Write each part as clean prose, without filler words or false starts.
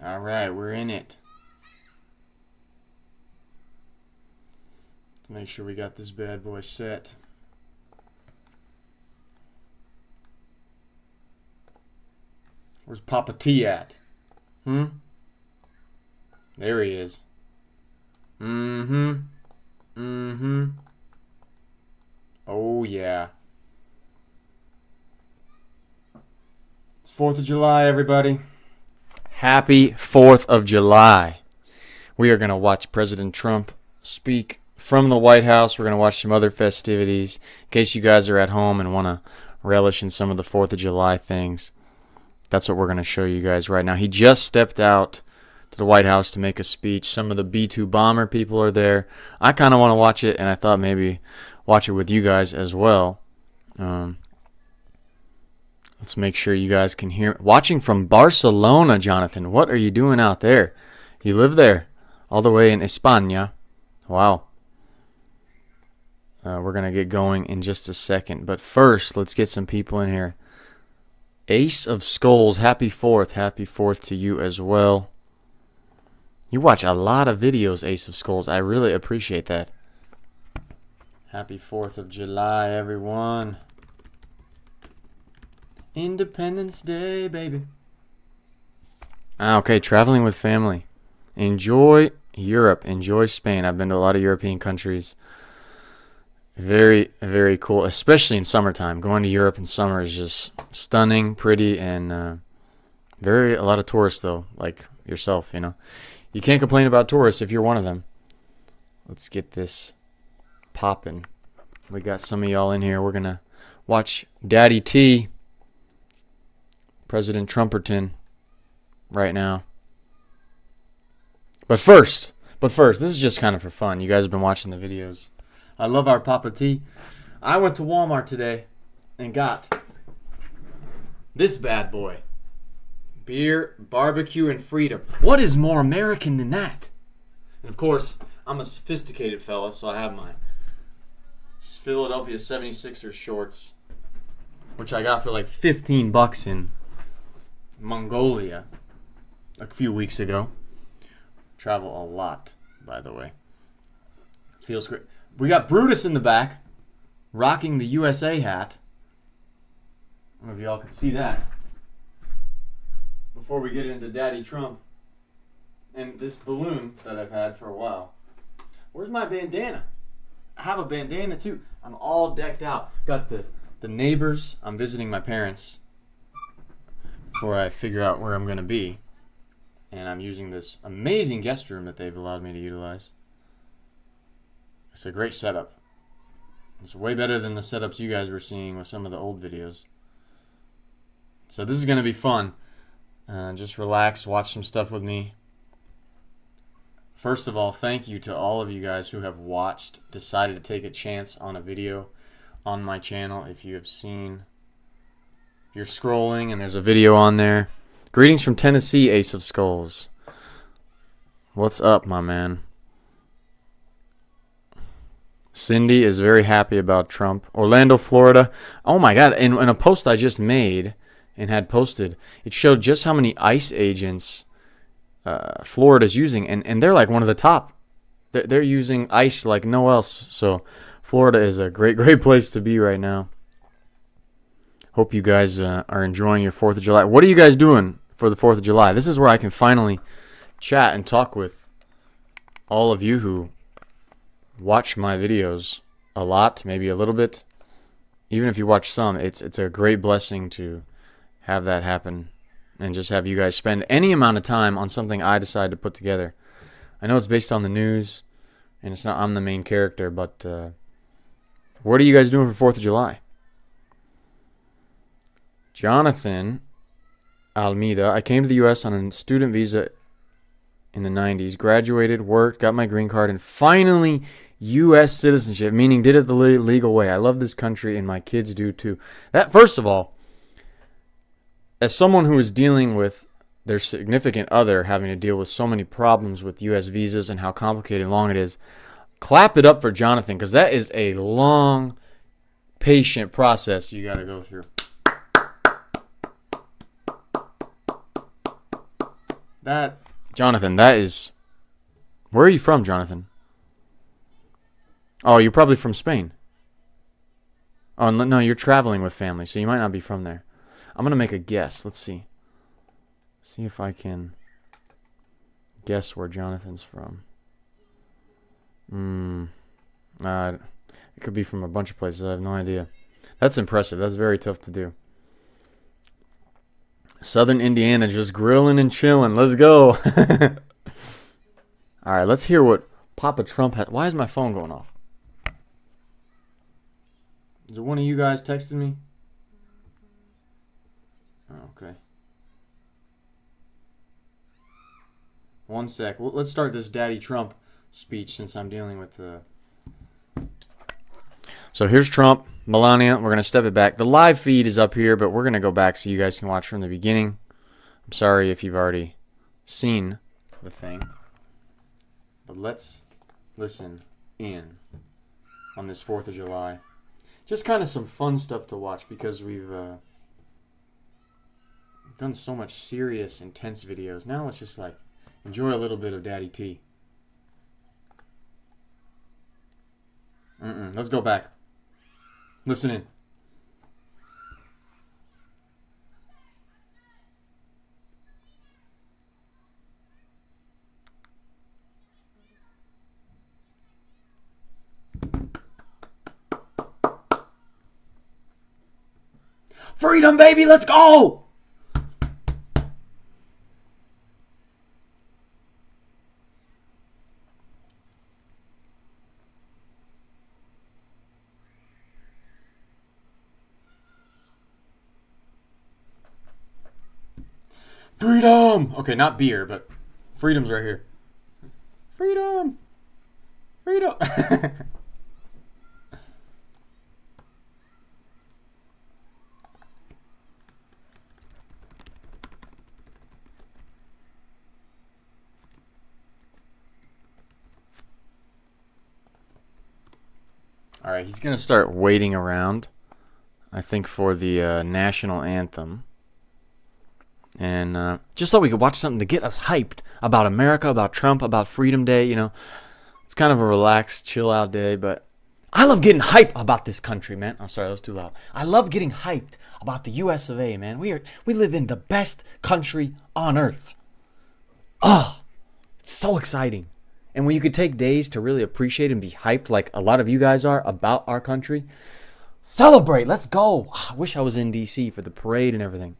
All right, we're in it. Let's make sure we got this bad boy set. Where's Papa T at? There he is. Oh, yeah. It's 4th of July, everybody. Happy 4th of July. We are going to watch President Trump speak from the White House. We're going to watch some other festivities in case you guys are at home and want to relish in some of the 4th of July things. That's what we're going to show you guys right now. He just stepped out to the White House to make a speech. Some of the B-2 bomber people are there. I kind of want to watch it, and I thought maybe watch it with you guys as well. Let's make sure you guys can hear. Watching from Barcelona, Jonathan. What are you doing out there? You live there, all the way in España. Wow. We're going to get going in just a second. But first, let's get some people in here. Ace of Skulls, happy 4th. Happy 4th to you as well. You watch a lot of videos, Ace of Skulls. I really appreciate that. Happy 4th of July, everyone. Independence Day, baby. Okay, traveling with family. Enjoy Europe. Enjoy Spain. I've been to a lot of European countries. Very, very cool, especially in summertime. Going to Europe in summer is just stunning, pretty, and a lot of tourists, though, like yourself, you know. You can't complain about tourists if you're one of them. Let's get this popping. We got some of y'all in here. We're going to watch Daddy T, President Trumperton, right now. But first, this is just kind of for fun. You guys have been watching the videos. I love our Papa T. I went to Walmart today and got this bad boy. Beer, barbecue, and freedom. What is more American than that? And of course, I'm a sophisticated fella, so I have my Philadelphia 76ers shorts, which I got for like $15 in Mongolia a few weeks ago. Travel a lot, by the way. Feels great. We got Brutus in the back, rocking the USA hat. I don't know if y'all can see that. Before we get into Daddy Trump and this balloon that I've had for a while. Where's my bandana? I have a bandana too. I'm all decked out. Got the neighbors. I'm visiting my parents before I figure out where I'm going to be. And I'm using this amazing guest room that they've allowed me to utilize. It's a great setup. It's way better than the setups you guys were seeing with some of the old videos. So this is going to be fun. Just relax, watch some stuff with me. First of all, thank you to all of you guys who have watched, decided to take a chance on a video on my channel. If you have seen, if you're scrolling and there's a video on there. Greetings from Tennessee, Ace of Skulls. What's up, my man? Cindy is very happy about Trump. Orlando, Florida. Oh my God, in a post I just made and had posted, it showed just how many ICE agents Florida's using, and they're like one of the top. They're using ICE like no else. So Florida is a great place to be right now. Hope you guys are enjoying your 4th of July. What are you guys doing for the 4th of July? This is where I can finally chat and talk with all of you who watch my videos a lot, maybe a little bit. Even if you watch some, it's a great blessing to have that happen and just have you guys spend any amount of time on something I decide to put together. I know it's based on the news, and it's not I'm the main character, but what are you guys doing for 4th of July? Jonathan Almeida, I came to the U.S. on a student visa in the 90s, graduated, worked, got my green card, and finally U.S. citizenship, meaning did it the legal way. I love this country, and my kids do too. That, first of all, as someone who is dealing with their significant other having to deal with so many problems with U.S. visas and how complicated and long it is, clap it up for Jonathan, because that is a long, patient process you got to go through. Jonathan, that is... Where are you from, Jonathan? Oh, you're probably from Spain. Oh, no, you're traveling with family, so you might not be from there. I'm going to make a guess. Let's see. See if I can guess where Jonathan's from. It could be from a bunch of places. I have no idea. That's impressive. That's very tough to do. Southern Indiana, just grilling and chilling. Let's go. All right, let's hear what Papa Trump has. Why is my phone going off? Is it one of you guys texting me? Oh, okay. One sec. Well, let's start this Daddy Trump speech since I'm dealing with the... So here's Trump, Melania. We're going to step it back. The live feed is up here, but we're going to go back so you guys can watch from the beginning. I'm sorry if you've already seen the thing. But let's listen in on this 4th of July. Just kind of some fun stuff to watch because we've done so much serious, intense videos. Now let's just like enjoy a little bit of Daddy T. Let's go back. Listen in. Freedom, baby, let's go! Freedom! Okay, not beer, but freedom's right here. Freedom! Freedom! All right, he's going to start waiting around, I think, for the national anthem. And just thought we could watch something to get us hyped about America, about Trump, about Freedom Day, you know. It's kind of a relaxed, chill-out day, but I love getting hyped about this country, man. I'm sorry, that was too loud. I love getting hyped about the U.S. of A., man. We live in the best country on earth. Oh, it's so exciting. And when you could take days to really appreciate and be hyped like a lot of you guys are about our country, celebrate. Let's go. I wish I was in D.C. for the parade and everything.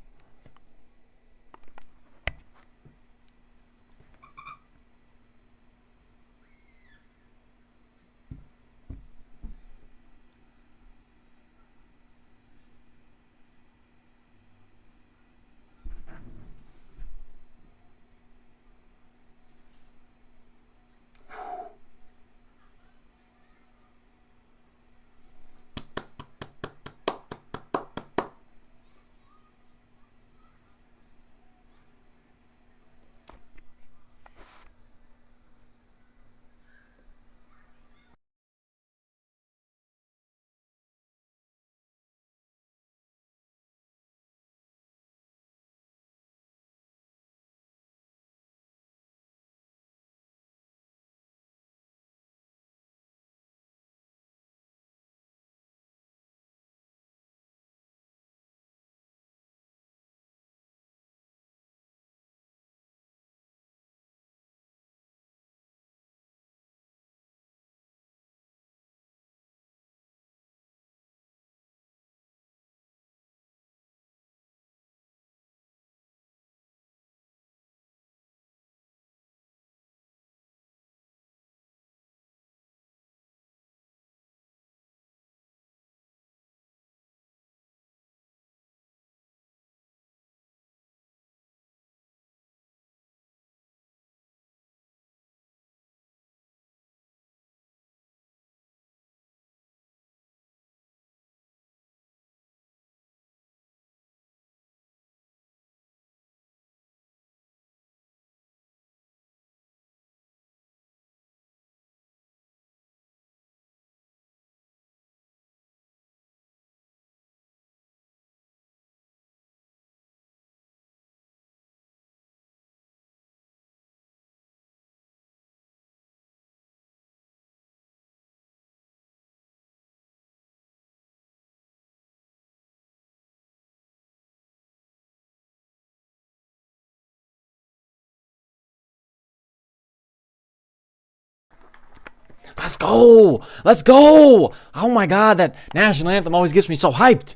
Let's go. Let's go. Oh my God, that national anthem always gets me so hyped.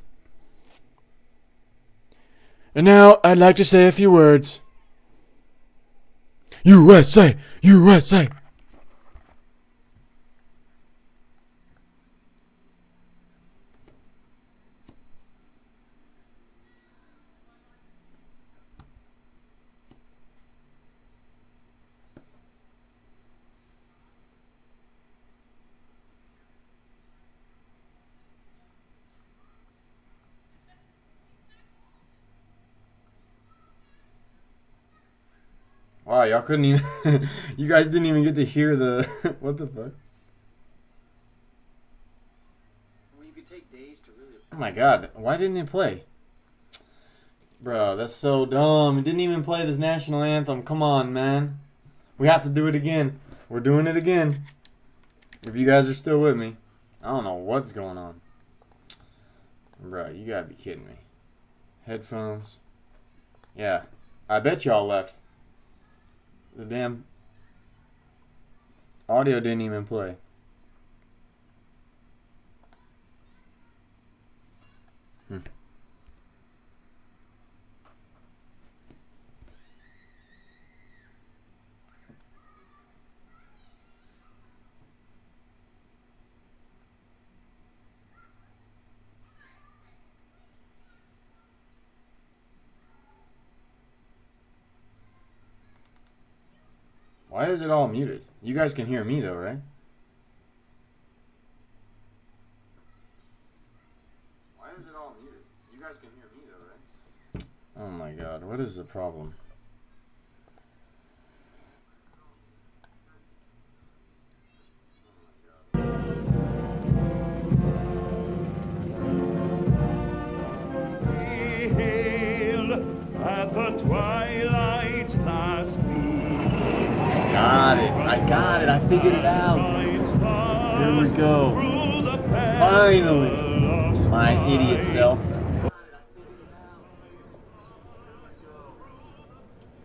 And now I'd like to say a few words. USA, USA. Wow, y'all couldn't even... you guys didn't even get to hear the... what the fuck? Well, you could take days to really... Oh my God, why didn't it play? Bro, that's so dumb. It didn't even play this national anthem. Come on, man. We have to do it again. We're doing it again. If you guys are still with me. I don't know what's going on. Bro, you gotta be kidding me. Headphones. Yeah, I bet y'all left. The damn audio didn't even play. Why is it all muted? You guys can hear me though, right? Why is it all muted? You guys can hear me though, right? Oh my God, what is the problem? Hail at the twilight's last Got it. I got it. I figured it out. Here we go. Finally. My idiot self.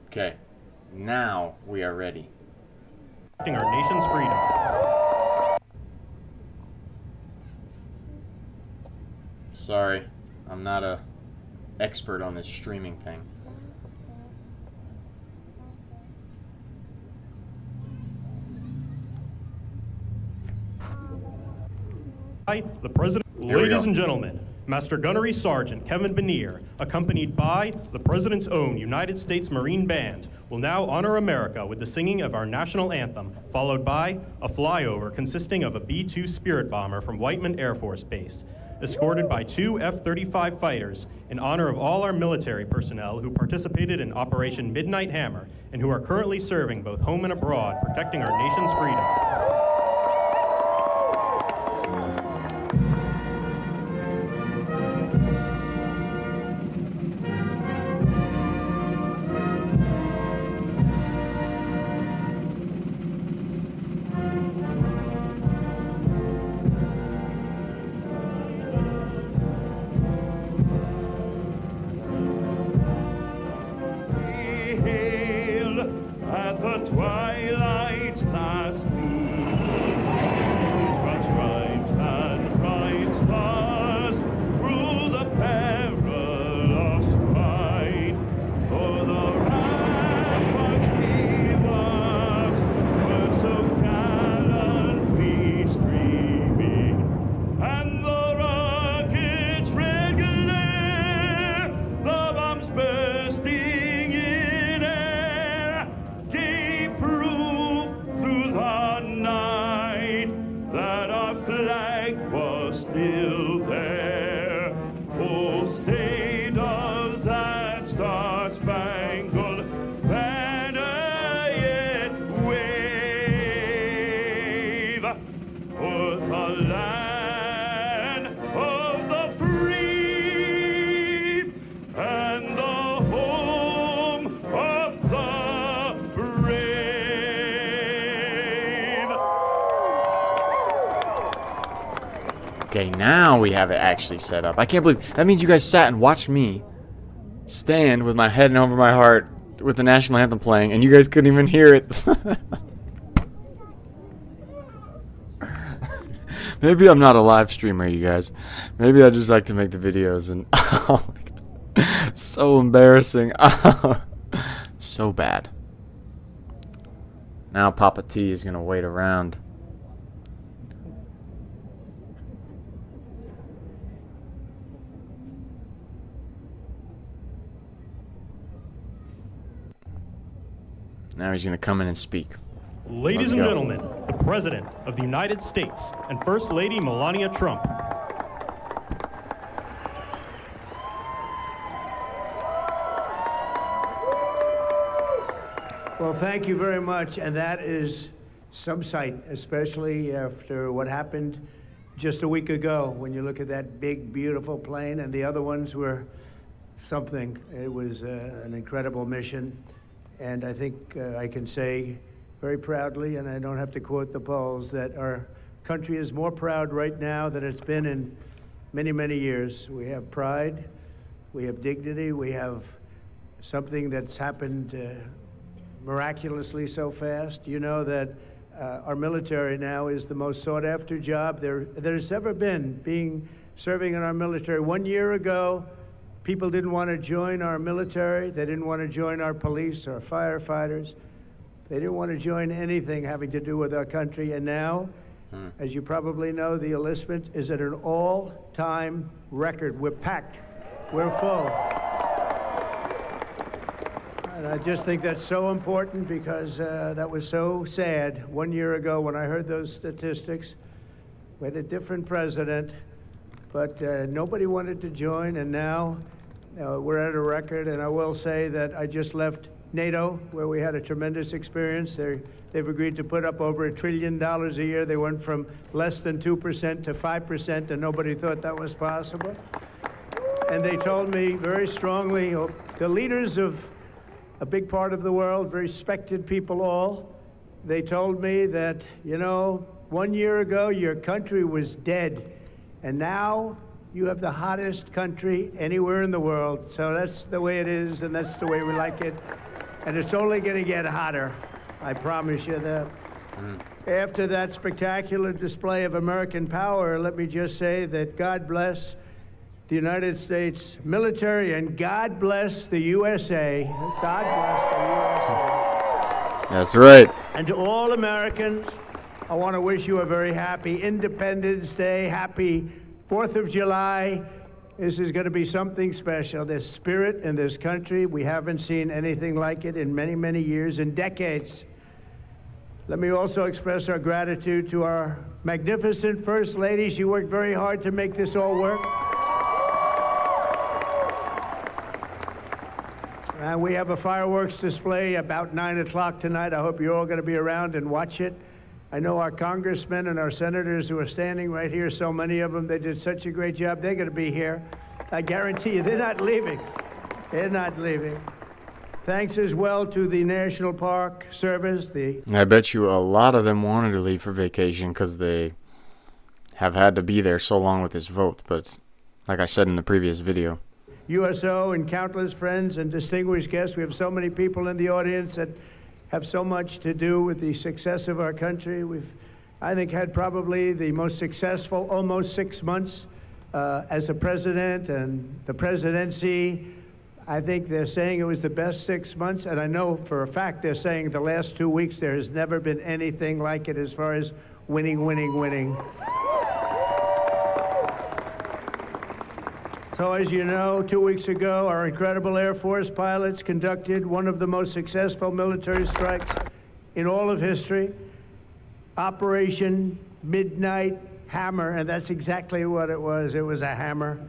Okay. Now we are ready. Our nation's freedom. Sorry. I'm not a expert on this streaming thing. The President, ladies and gentlemen, Master Gunnery Sergeant Kevin Benier, accompanied by the President's own United States Marine Band, will now honor America with the singing of our national anthem, followed by a flyover consisting of a B-2 Spirit bomber from Whiteman Air Force Base, escorted by 2 F-35 fighters in honor of all our military personnel who participated in Operation Midnight Hammer and who are currently serving both home and abroad, protecting our nation's freedom. At the twilight's last gleam, but stripes and bright stars through the perilous fight. For the ramparts we walked were so gallantly streaming, and the rockets' red glare, the bombs bursting still there. Oh, say does that star-spangled banner yet wave o'er the land of the free and the home of the brave. Okay, now we have it actually set up. I can't believe that means you guys sat and watched me stand with my head over my heart with the national anthem playing, and you guys couldn't even hear it. Maybe I'm not a live streamer, you guys. Maybe I just like to make the videos and oh my god. It's so embarrassing. So bad. Now Papa T is gonna wait around. Now he's gonna come in and speak. Ladies and gentlemen, the President of the United States and First Lady Melania Trump. Well, thank you very much, and that is some sight, especially after what happened just a week ago when you look at that big, beautiful plane, and the other ones were something. It was an incredible mission, and I think I can say very proudly, and I don't have to quote the polls, that our country is more proud right now than it's been in many, many years. We have pride, we have dignity, we have something that's happened miraculously so fast. You know that our military now is the most sought-after job there's ever been, serving in our military. 1 year ago, people didn't want to join our military. They didn't want to join our police or firefighters. They didn't want to join anything having to do with our country. And now, as you probably know, the enlistment is at an all-time record. We're packed. We're full. And I just think that's so important because that was so sad 1 year ago when I heard those statistics. We had a different president, but nobody wanted to join, and now we're at a record. And I will say that I just left NATO, where we had a tremendous experience. They've agreed to put up over $1 trillion a year. They went from less than 2% to 5%, and nobody thought that was possible. And they told me very strongly, the leaders of a big part of the world, very respected people all, they told me that, 1 year ago your country was dead, and now you have the hottest country anywhere in the world. So that's the way it is, and that's the way we like it. And it's only going to get hotter. I promise you that. After that spectacular display of American power, let me just say that God bless the United States military and God bless the USA. God bless the USA. That's right. And to all Americans, I want to wish you a very happy Independence Day, happy 4th of July. This is going to be something special. This spirit in this country, we haven't seen anything like it in many, many years and decades. Let me also express our gratitude to our magnificent First Lady. She worked very hard to make this all work. And we have a fireworks display about 9 o'clock tonight. I hope you're all going to be around and watch it. I know our congressmen and our senators who are standing right here, so many of them, they did such a great job. They're going to be here. I guarantee you, they're not leaving. They're not leaving. Thanks as well to the National Park Service. I bet you a lot of them wanted to leave for vacation because they have had to be there so long with this vote. But like I said in the previous video, USO and countless friends and distinguished guests. We have so many people in the audience that have so much to do with the success of our country. We've, I think, had probably the most successful almost 6 months as a president and the presidency. I think they're saying it was the best 6 months, and I know for a fact they're saying the last 2 weeks there has never been anything like it as far as winning. So as you know, 2 weeks ago, our incredible Air Force pilots conducted one of the most successful military strikes in all of history, Operation Midnight Hammer, and that's exactly what it was. It was a hammer.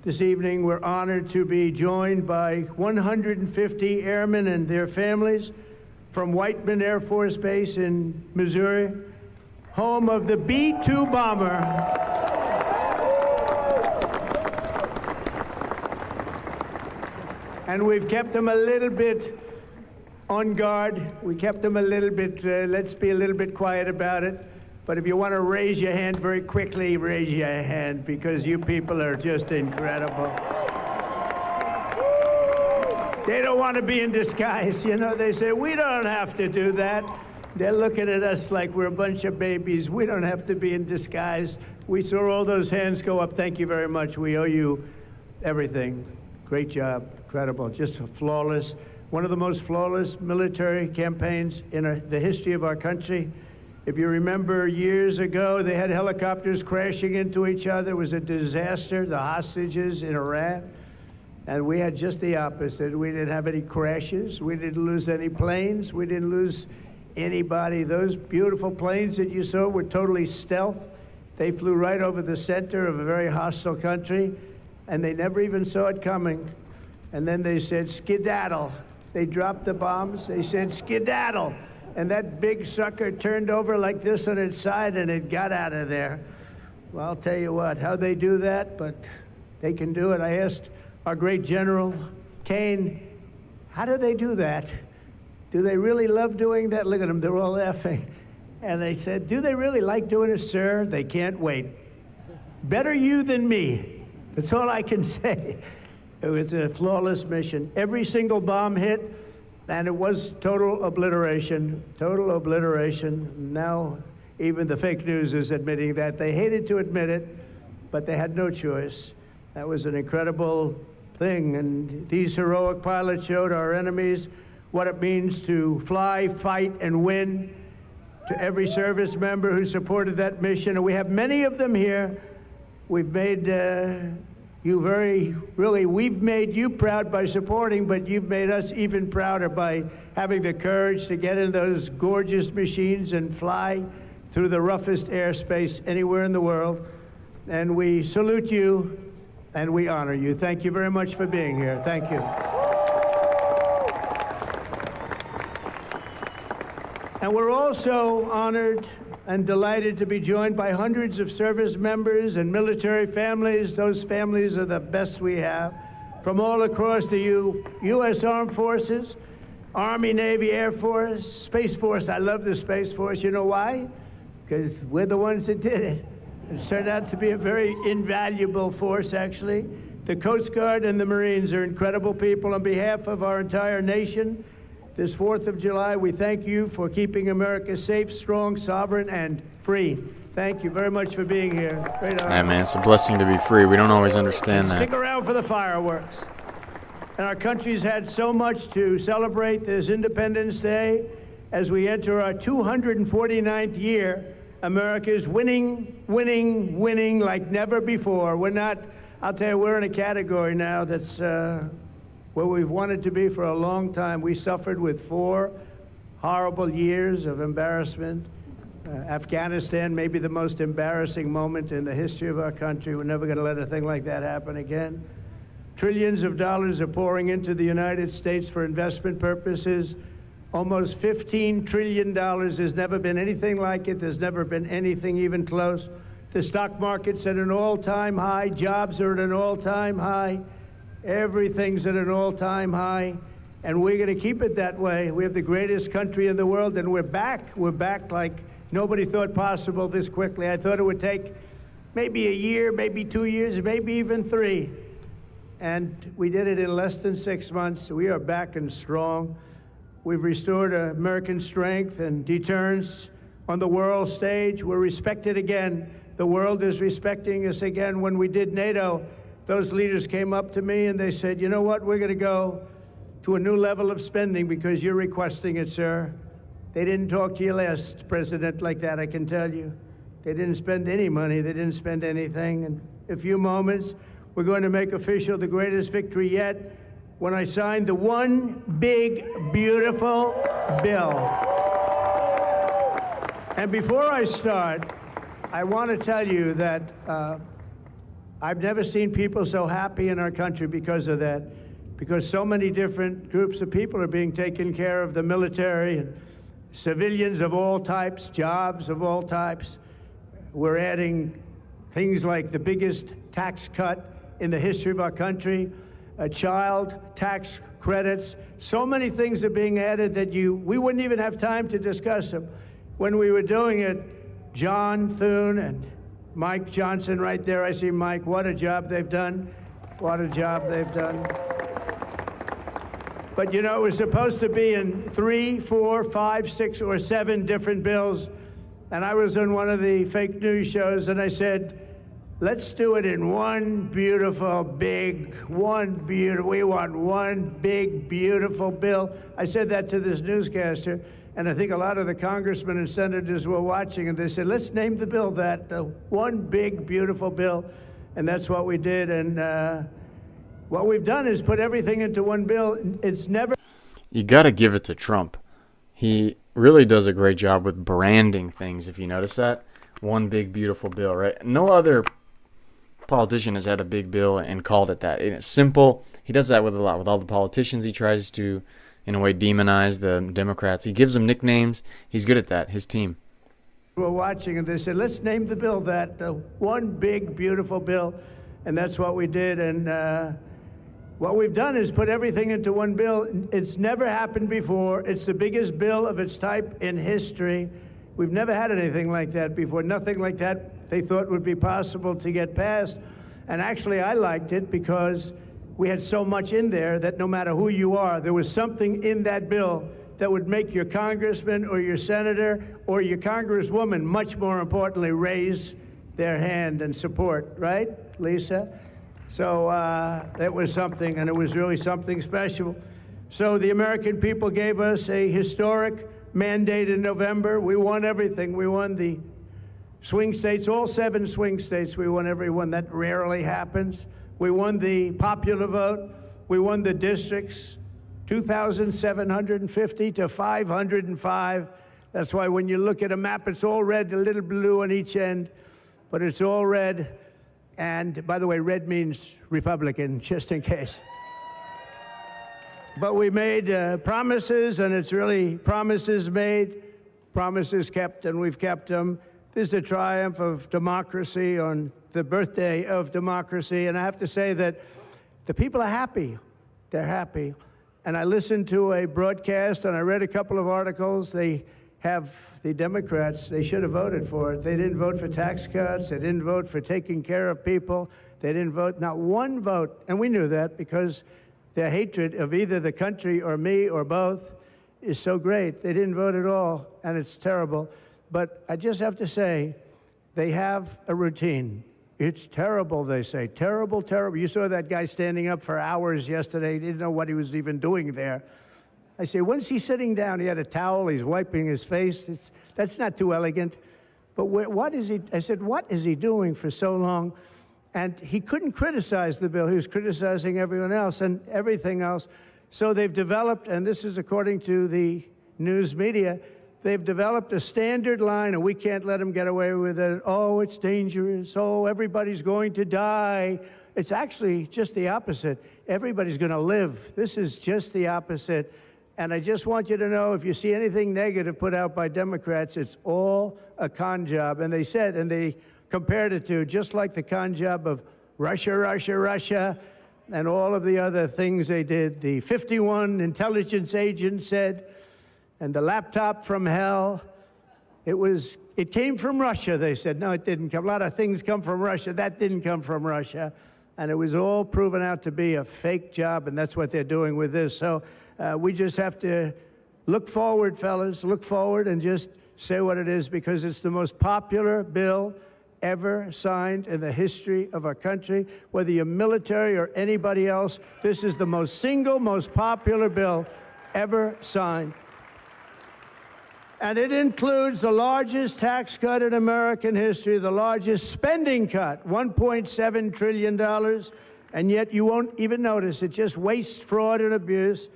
This evening, we're honored to be joined by 150 airmen and their families from Whiteman Air Force Base in Missouri, home of the B-2 bomber. And we've kept them a little bit on guard. We kept them a little bit, let's be a little bit quiet about it. But if you want to raise your hand very quickly, raise your hand, because you people are just incredible. They don't want to be in disguise. You know, they say, we don't have to do that. They're looking at us like we're a bunch of babies. We don't have to be in disguise. We saw all those hands go up. Thank you very much. We owe you everything. Great job. Incredible. Just flawless. One of the most flawless military campaigns in the history of our country. If you remember years ago, they had helicopters crashing into each other. It was a disaster, the hostages in Iran. And we had just the opposite. We didn't have any crashes. We didn't lose any planes. We didn't lose anybody. Those beautiful planes that you saw were totally stealth. They flew right over the center of a very hostile country, and they never even saw it coming. And then they said, skedaddle. They dropped the bombs. They said, skedaddle. And that big sucker turned over like this on its side, and it got out of there. Well, I'll tell you what, how they do that, but they can do it. I asked our great General Kane, how do they do that? Do they really love doing that? Look at them, they're all laughing. And they said, do they really like doing it, sir? They can't wait. Better you than me. That's all I can say. It was a flawless mission. Every single bomb hit, and it was total obliteration. Total obliteration. Now, even the fake news is admitting that. They hated to admit it, but they had no choice. That was an incredible thing, and these heroic pilots showed our enemies what it means to fly, fight, and win. To every service member who supported that mission, and we have many of them here. We've made we've made you proud by supporting, but you've made us even prouder by having the courage to get in those gorgeous machines and fly through the roughest airspace anywhere in the world. And we salute you, and we honor you. Thank you very much for being here. Thank you. And we're also honored and delighted to be joined by hundreds of service members and military families. Those families are the best we have, from all across the U.S. Armed Forces, Army, Navy, Air Force, Space Force. I love the Space Force. You know why? Because we're the ones that did it. It's turned out to be a very invaluable force, actually. The Coast Guard and the Marines are incredible people. On behalf of our entire nation, this 4th of July, we thank you for keeping America safe, strong, sovereign, and free. Thank you very much for being here. Great honor. Yeah, man, it's a blessing to be free. We don't always understand that. Stick around for the fireworks. And our country's had so much to celebrate this Independence Day. As we enter our 249th year, America is winning, winning, winning like never before. I'll tell you, we're in a category now that's where we've wanted to be for a long time. We suffered with 4 horrible years of embarrassment. Afghanistan may be the most embarrassing moment in the history of our country. We're never going to let a thing like that happen again. Trillions of dollars are pouring into the United States for investment purposes. Almost $15 trillion. There's never been anything like it. There's never been anything even close. The stock market's at an all-time high. Jobs are at an all-time high. Everything's at an all-time high, and we're going to keep it that way. We have the greatest country in the world, and we're back. We're back like nobody thought possible this quickly. I thought it would take maybe a year, maybe 2 years, maybe even 3. And we did it in less than 6 months. We are back and strong. We've restored American strength and deterrence on the world stage. We're respected again. The world is respecting us again. When we did NATO, those leaders came up to me and they said, you know what, we're going to go to a new level of spending because you're requesting it, sir. They didn't talk to you last president like that, I can tell you. They didn't spend any money. They didn't spend anything. In a few moments, we're going to make official the greatest victory yet when I signed the one big, beautiful bill. And before I start, I want to tell you that I've never seen people so happy in our country because of that, because so many different groups of people are being taken care of, the military and civilians of all types, jobs of all types. We're adding things like the biggest tax cut in the history of our country, child tax credits. So many things are being added that we wouldn't even have time to discuss them. When we were doing it, John Thune and Mike Johnson right there, I see Mike, what a job they've done. What a job they've done. But, you know, it was supposed to be in 3, 4, 5, 6, or 7 different bills. And I was on one of the fake news shows, and I said, let's do it in one beautiful, big, we want one big, beautiful bill. I said that to this newscaster, and I think a lot of the congressmen and senators were watching, and they said, let's name the bill that, one big, beautiful bill. And that's what we did, and what we've done is put everything into one bill. It's never... You got to give it to Trump. He really does a great job with branding things, if you notice that. One big, beautiful bill, right? No other politician has had a big bill and called it that. And it's simple. He does that with a lot. With all the politicians, he tries to, in a way, demonize the Democrats. He gives them nicknames. He's good at that, his team. Were watching, and they said, let's name the bill that, one big, beautiful bill. And that's what we did, and what we've done is put everything into one bill. It's never happened before. It's the biggest bill of its type in history. We've never had anything like that before. Nothing like that they thought would be possible to get passed. And actually, I liked it because we had so much in there that no matter who you are, there was something in that bill that would make your congressman or your senator or your congresswoman, much more importantly, raise their hand and support, right, Lisa? So that was something, and it was really something special. So the American people gave us a historic mandate in November. We won everything. We won the swing states, all 7 swing states. We won every one. That rarely happens. We won the popular vote. We won the districts, 2,750 to 505. That's why when you look at a map, it's all red, a little blue on each end, but it's all red. And, by the way, red means Republican, just in case. But we made promises, and it's really promises made, promises kept, and we've kept them. This is a triumph of democracy on the birthday of democracy. And I have to say that the people are happy. They're happy. And I listened to a broadcast, and I read a couple of articles. They have... The Democrats, they should have voted for it. They didn't vote for tax cuts. They didn't vote for taking care of people. They didn't vote, not one vote. And we knew that because their hatred of either the country or me or both is so great. They didn't vote at all, and it's terrible. But I just have to say, they have a routine. It's terrible, they say. Terrible, terrible. You saw that guy standing up for hours yesterday. He didn't know what he was even doing there. I say, when's he sitting down? He had a towel. He's wiping his face. That's not too elegant. But what is he? I said, what is he doing for so long? And he couldn't criticize the bill. He was criticizing everyone else and everything else. So they've developed, and this is according to the news media, they've developed a standard line, and we can't let them get away with it. Oh, it's dangerous. Oh, everybody's going to die. It's actually just the opposite. Everybody's going to live. This is just the opposite. And I just want you to know, if you see anything negative put out by Democrats, it's all a con job. And they said, and they compared it to just like the con job of Russia, Russia, Russia, and all of the other things they did. The 51 intelligence agents said, and the laptop from hell, it came from Russia, they said. No, it didn't come. A lot of things come from Russia. That didn't come from Russia. And it was all proven out to be a fake job, and that's what they're doing with this. So we just have to look forward, fellas, look forward and just say what it is, because it's the most popular bill ever signed in the history of our country. Whether you're military or anybody else, this is the most popular bill ever signed. And it includes the largest tax cut in American history, the largest spending cut, $1.7 trillion, and yet you won't even notice. It just waste, fraud, and abuse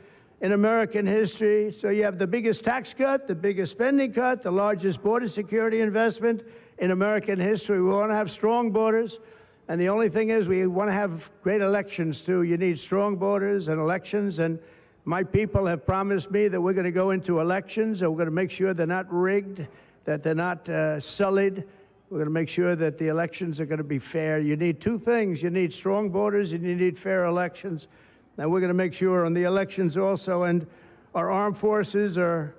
in American history. So you have the biggest tax cut, the biggest spending cut, the largest border security investment in American history. We want to have strong borders, and the only thing is we want to have great elections, too. You need strong borders and elections, and my people have promised me that we're going to go into elections, and we're going to make sure they're not rigged, that they're not sullied. We're going to make sure that the elections are going to be fair. You need two things. You need strong borders, and you need fair elections. And we're going to make sure on the elections also. And our armed forces are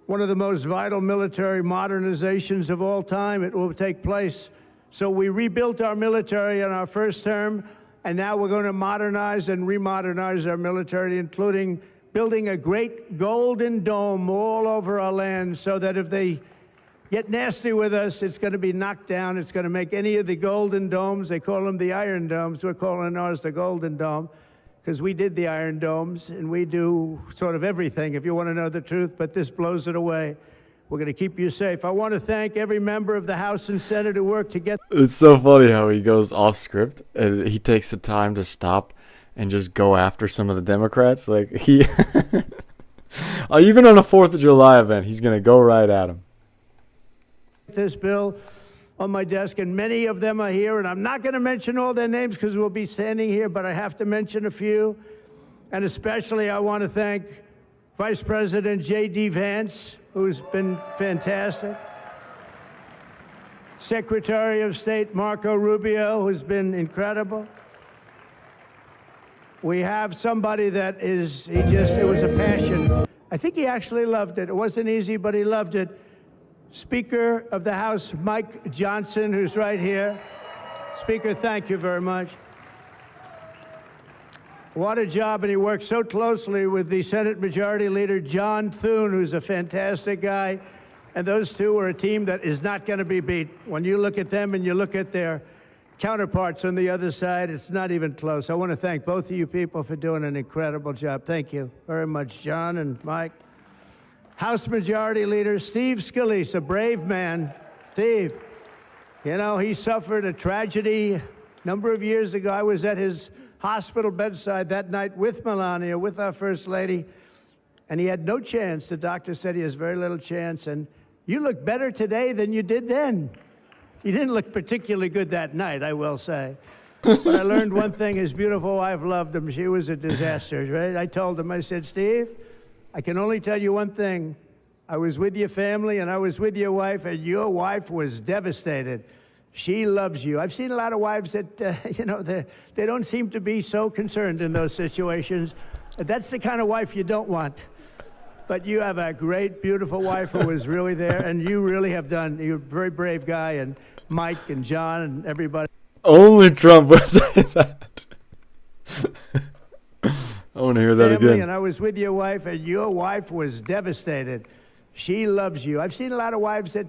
one of the most vital military modernizations of all time. It will take place. So we rebuilt our military in our first term, and now we're going to modernize and remodernize our military, including building a great golden dome all over our land so that if they get nasty with us, it's going to be knocked down. It's going to make any of the golden domes, they call them the iron domes, we're calling ours the golden dome, because we did the iron domes, and we do sort of everything, if you want to know the truth, but this blows it away. We're going to keep you safe. I want to thank every member of the House and Senate who worked to get... It's so funny how he goes off script and he takes the time to stop and just go after some of the Democrats. Like, he... even on a 4th of July event, he's going to go right at him. This bill on my desk, and many of them are here, and I'm not going to mention all their names because we'll be standing here, but I have to mention a few. And especially I want to thank Vice President J.D. Vance, who's been fantastic. Secretary of State Marco Rubio, who's been incredible. We have somebody that is, it was a passion. I think he actually loved it. It wasn't easy, but he loved it. Speaker of the House, Mike Johnson, who's right here. Speaker, thank you very much. What a job, and he worked so closely with the Senate Majority Leader, John Thune, who's a fantastic guy. And those two are a team that is not going to be beat. When you look at them and you look at their counterparts on the other side, it's not even close. I want to thank both of you people for doing an incredible job. Thank you very much, John and Mike. House Majority Leader Steve Scalise, a brave man. Steve, you know, he suffered a tragedy a number of years ago. I was at his hospital bedside that night with Melania, with our First Lady, and he had no chance. The doctor said he has very little chance, and you look better today than you did then. He didn't look particularly good that night, I will say. But I learned one thing, his beautiful wife loved him. She was a disaster, right? I told him, I said, Steve, I can only tell you one thing. I was with your family and I was with your wife, and your wife was devastated. She loves you. I've seen a lot of wives that, you know, they don't seem to be so concerned in those situations. That's the kind of wife you don't want. But you have a great, beautiful wife who was really there, and you really have done. You're a very brave guy, and Mike and John and everybody. Only Trump would say that. I want to hear that again. And I was with your wife, and your wife was devastated. She loves you. I've seen a lot of wives that,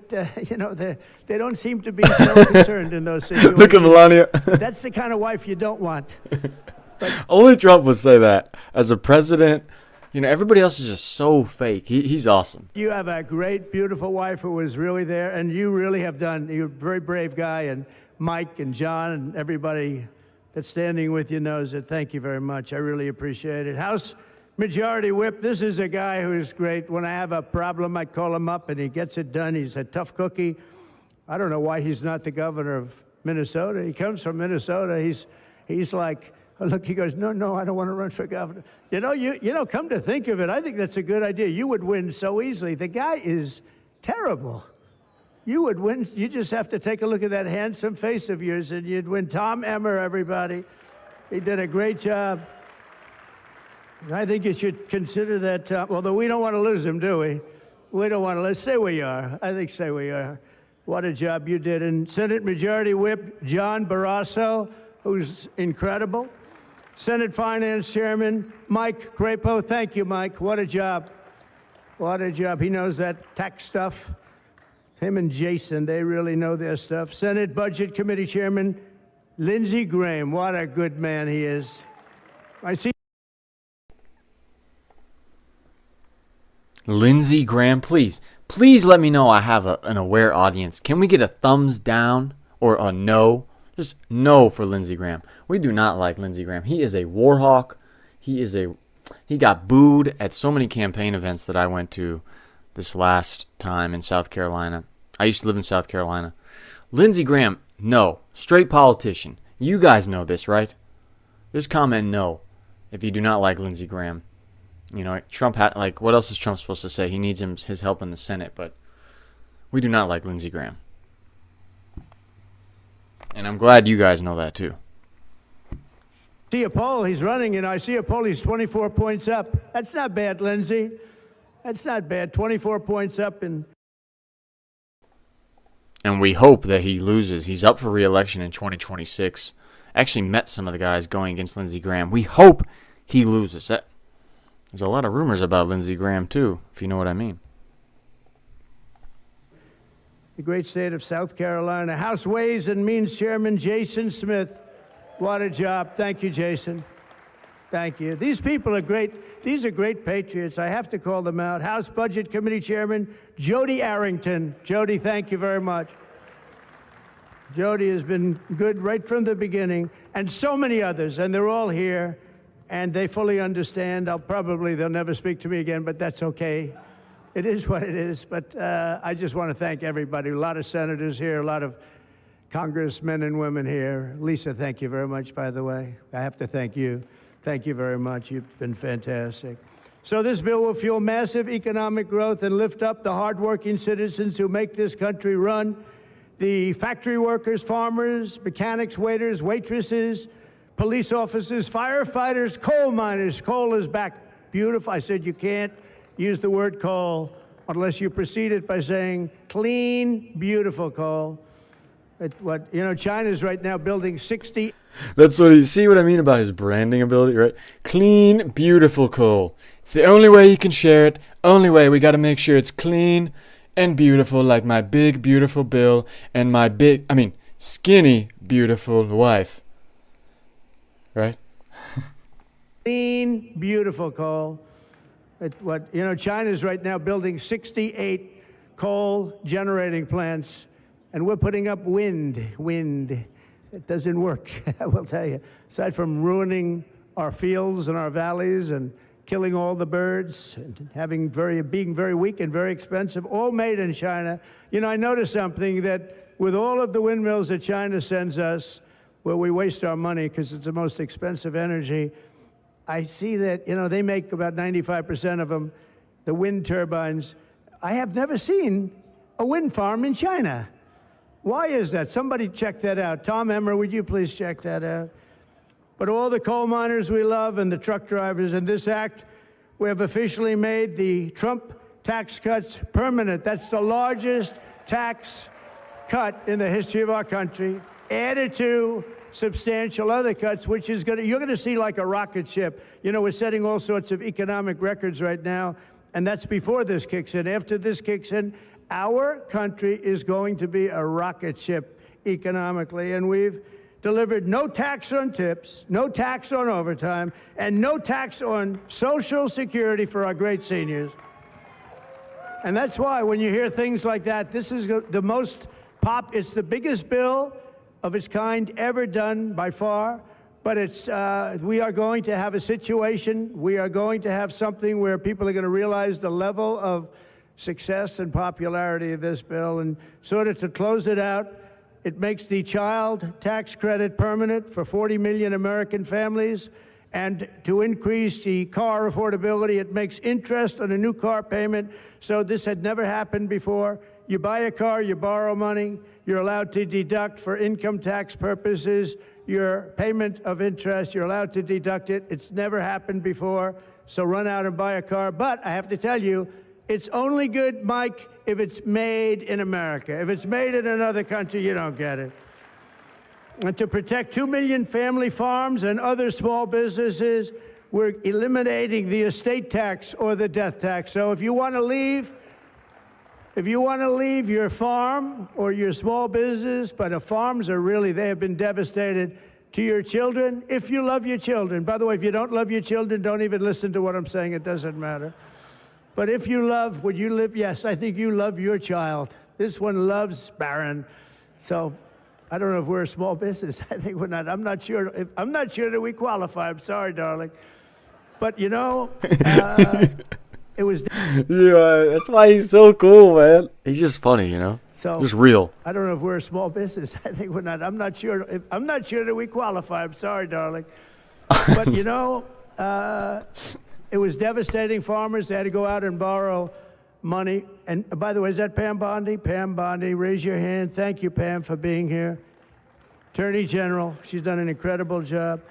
you know, they don't seem to be so concerned in those situations. Look at Melania. That's the kind of wife you don't want. But only Trump would say that. As a president, you know, everybody else is just so fake. He's awesome. You have a great, beautiful wife who was really there, and you really have done. You're a very brave guy, and Mike and John and everybody that's standing with you knows it. Thank you very much. I really appreciate it. House Majority Whip, this is a guy who's great. When I have a problem, I call him up, and he gets it done. He's a tough cookie. I don't know why he's not the governor of Minnesota. He comes from Minnesota. He's like, oh, look, he goes, no, I don't want to run for governor. You know, come to think of it, I think that's a good idea. You would win so easily. The guy is terrible. You would win. You just have to take a look at that handsome face of yours, and you'd win. Tom Emmer, everybody. He did a great job. I think you should consider that, although we don't want to lose him, do we? We don't want to. Let's say we are. I think say we are. What a job you did. And Senate Majority Whip John Barrasso, who's incredible. Senate Finance Chairman Mike Crapo. Thank you, Mike. What a job. What a job. He knows that tax stuff. Him and Jason, they really know their stuff. Senate Budget Committee Chairman Lindsey Graham. What a good man he is. I see. Lindsey Graham, please let me know I have an aware audience. Can we get a thumbs down or a no? Just no for Lindsey Graham. We do not like Lindsey Graham. He is a war hawk. He got booed at so many campaign events that I went to this last time in South Carolina. I used to live in South Carolina. Lindsey Graham, no. Straight politician. You guys know this, right? Just comment no if you do not like Lindsey Graham. You know, Trump what else is Trump supposed to say? He needs his help in the Senate, but we do not like Lindsey Graham. And I'm glad you guys know that too. See a poll, he's running, and I see a poll, he's 24 points up. That's not bad, Lindsey. That's not bad. 24 points up. And we hope that he loses. He's up for re-election in 2026. Actually met some of the guys going against Lindsey Graham. We hope he loses. There's a lot of rumors about Lindsey Graham, too, if you know what I mean. The great state of South Carolina. House Ways and Means Chairman Jason Smith. What a job. Thank you, Jason. Thank you. These people are great. These are great patriots. I have to call them out. House Budget Committee Chairman Jody Arrington. Jody, thank you very much. Jody has been good right from the beginning, and so many others, and they're all here, and they fully understand. They'll never speak to me again, but that's okay. It is what it is, but I just want to thank everybody. A lot of senators here, a lot of congressmen and women here. Lisa, thank you very much, by the way. I have to thank you. Thank you very much. You've been fantastic. So this bill will fuel massive economic growth and lift up the hardworking citizens who make this country run. The factory workers, farmers, mechanics, waiters, waitresses, police officers, firefighters, coal miners. Coal is back. Beautiful. I said you can't use the word coal unless you precede it by saying clean, beautiful coal. China's right now building 60. That's what you see what I mean about his branding ability, right? Clean, beautiful coal. It's the only way you can share it. Only way. We got to make sure it's clean and beautiful, like my big, beautiful Bill and my skinny, beautiful wife. Right? Clean, beautiful coal. China's right now building 68 coal generating plants, and we're putting up wind. It doesn't work, I will tell you. Aside from ruining our fields and our valleys and killing all the birds and being very weak and very expensive, all made in China. I noticed something, that with all of the windmills that China sends us, where we waste our money because it's the most expensive energy, I see that, they make about 95% of them, the wind turbines. I have never seen a wind farm in China. Why is that? Somebody check that out. Tom Emmer, would you please check that out? But all the coal miners we love and the truck drivers, in this act, we have officially made the Trump tax cuts permanent. That's the largest tax cut in the history of our country, added to substantial other cuts, which is you're going to see like a rocket ship. We're setting all sorts of economic records right now, and that's before this kicks in. After this kicks in, our country is going to be a rocket ship economically, and we've delivered no tax on tips, no tax on overtime, and no tax on Social Security for our great seniors. And that's why when you hear things like that, this is the most it's the biggest bill of its kind ever done by far, but we are going to have a situation, we are going to have something where people are going to realize the level of success and popularity of this bill. And sort of to close it out, it makes the child tax credit permanent for 40 million American families. And to increase the car affordability, it makes interest on a new car payment. So this had never happened before. You buy a car, you borrow money, you're allowed to deduct for income tax purposes your payment of interest. You're allowed to deduct it. It's never happened before. So run out and buy a car. But I have to tell you, it's only good, Mike, if it's made in America. If it's made in another country, you don't get it. And to protect 2 million family farms and other small businesses, we're eliminating the estate tax or the death tax. So if you want to leave your farm or your small business, but farms they have been devastated, to your children, if you love your children. By the way, if you don't love your children, don't even listen to what I'm saying. It doesn't matter. But if you love, would you live? Yes, I think you love your child. This one loves Barron. So I don't know if we're a small business. I think we're not. I'm not sure that we qualify. I'm sorry, darling. But it was. Yeah, that's why he's so cool, man. He's just funny, So just real. I don't know if we're a small business. I think we're not. I'm not sure that we qualify. I'm sorry, darling. But it was devastating farmers. They had to go out and borrow money. And by the way, is that Pam Bondi? Pam Bondi, raise your hand. Thank you, Pam, for being here. Attorney General, she's done an incredible job.